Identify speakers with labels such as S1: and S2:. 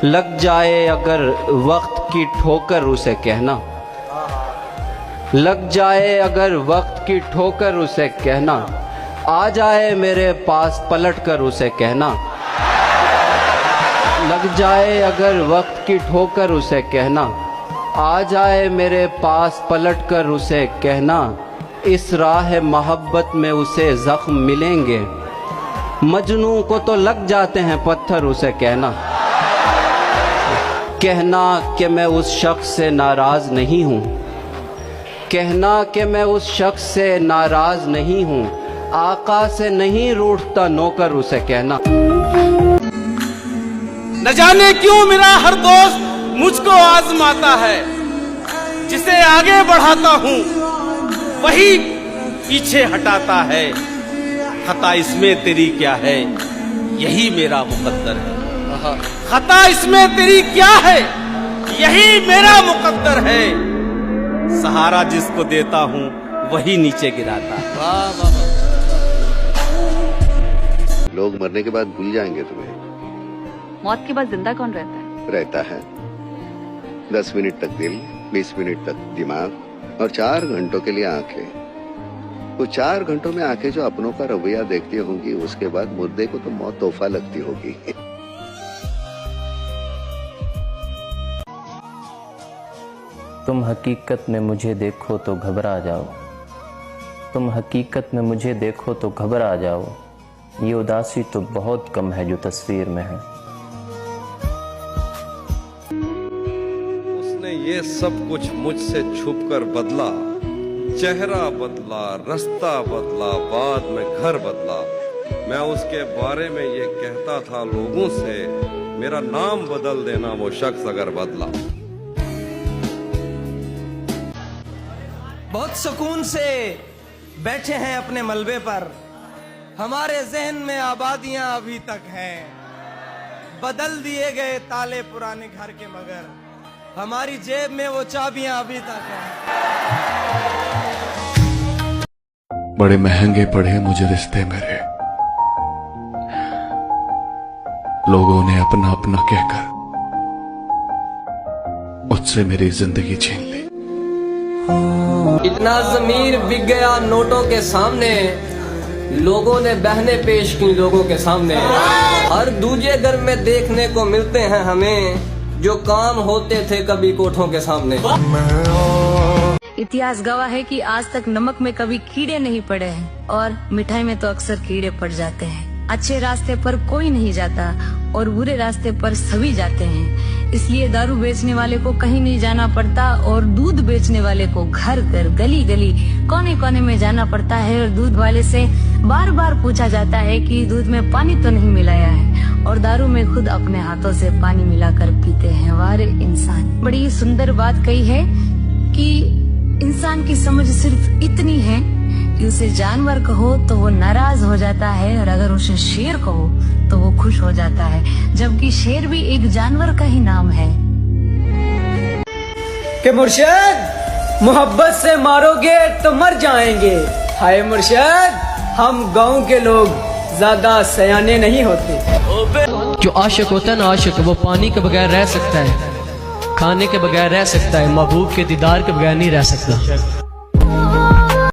S1: लग जाए अगर वक्त की ठोकर उसे कहना, लग जाए अगर वक्त की ठोकर उसे कहना, आ जाए मेरे पास पलट कर उसे कहना। लग जाए अगर वक्त की ठोकर उसे कहना, आ जाए मेरे पास पलट कर उसे कहना। इस राह मोहब्बत में उसे जख्म मिलेंगे, मजनू को तो लग जाते हैं पत्थर उसे कहना। कहना कि मैं उस शख्स से नाराज़ नहीं हूँ, कहना कि मैं उस शख्स से नाराज़ नहीं हूँ। आका से नहीं रूठता नौकर उसे कहना।
S2: न जाने क्यों मेरा हर दोस्त मुझको आजमाता है, जिसे आगे बढ़ाता हूँ वही पीछे हटाता है। खता इसमें तेरी क्या है, यही मेरा मुकद्दर है। खता इसमें तेरी क्या है, यही मेरा मुकद्दर है। सहारा जिसको देता हूँ वही नीचे गिराता। वाह वाह।
S3: लोग मरने के बाद भूल जाएंगे तुम्हें।
S4: मौत के बाद जिंदा कौन रहता है?
S3: रहता है 10 मिनट तक दिल, 20 मिनट तक दिमाग और 4 घंटों के लिए आंखें। वो 4 घंटों में आंखें जो अपनों का रवैया देखती होंगी, उसके बाद मुर्दे को तो मौत तोहफा लगती होगी।
S5: तुम हकीकत में मुझे देखो तो घबरा जाओ, तुम हकीकत में मुझे देखो तो घबरा जाओ। ये उदासी तो बहुत कम है जो तस्वीर में है।
S2: उसने ये सब कुछ मुझसे छुपकर बदला, चेहरा बदला, रास्ता बदला, बाद में घर बदला। मैं उसके बारे में ये कहता था लोगों से, मेरा नाम बदल देना वो शख्स अगर बदला।
S6: बहुत सुकून से बैठे हैं अपने मलबे पर, हमारे जहन में आबादियां अभी तक हैं। बदल दिए गए ताले पुराने घर के, मगर हमारी जेब में वो चाबियां अभी तक हैं।
S7: बड़े महंगे पड़े मुझे रिश्ते मेरे, लोगों ने अपना अपना कहकर मुझसे मेरी जिंदगी छीन ली।
S6: इतना जमीर बिक गया नोटों के सामने, लोगों ने बहने पेश की लोगों के सामने। हर दूजे घर में देखने को मिलते हैं हमें, जो काम होते थे कभी कोठों के सामने।
S4: इतिहास गवाह है कि आज तक नमक में कभी कीड़े नहीं पड़े हैं, और मिठाई में तो अक्सर कीड़े पड़ जाते हैं। अच्छे रास्ते पर कोई नहीं जाता और बुरे रास्ते पर सभी जाते हैं। इसलिए दारू बेचने वाले को कहीं नहीं जाना पड़ता, और दूध बेचने वाले को घर घर, गली गली, कोने कोने में जाना पड़ता है। और दूध वाले से बार बार पूछा जाता है कि दूध में पानी तो नहीं मिलाया है, और दारू में खुद अपने हाथों से पानी मिलाकर पीते हैं। वारे इंसान, बड़ी सुंदर बात कही है कि इंसान की समझ सिर्फ इतनी है कि उसे जानवर कहो तो वो नाराज हो जाता है, और अगर उसे शेर कहो तो वो खुश हो जाता है, जबकि शेर भी एक जानवर का ही नाम है।
S6: कि मुर्शिद मोहब्बत से मारोगे तो मर जाएंगे। हाय मुर्शिद, हम गांव के लोग ज्यादा सयाने नहीं होते।
S8: जो आशिक होता है ना, आशिक वो पानी के बगैर रह सकता है, खाने के बगैर रह सकता है, महबूब के दीदार के बगैर नहीं रह सकता।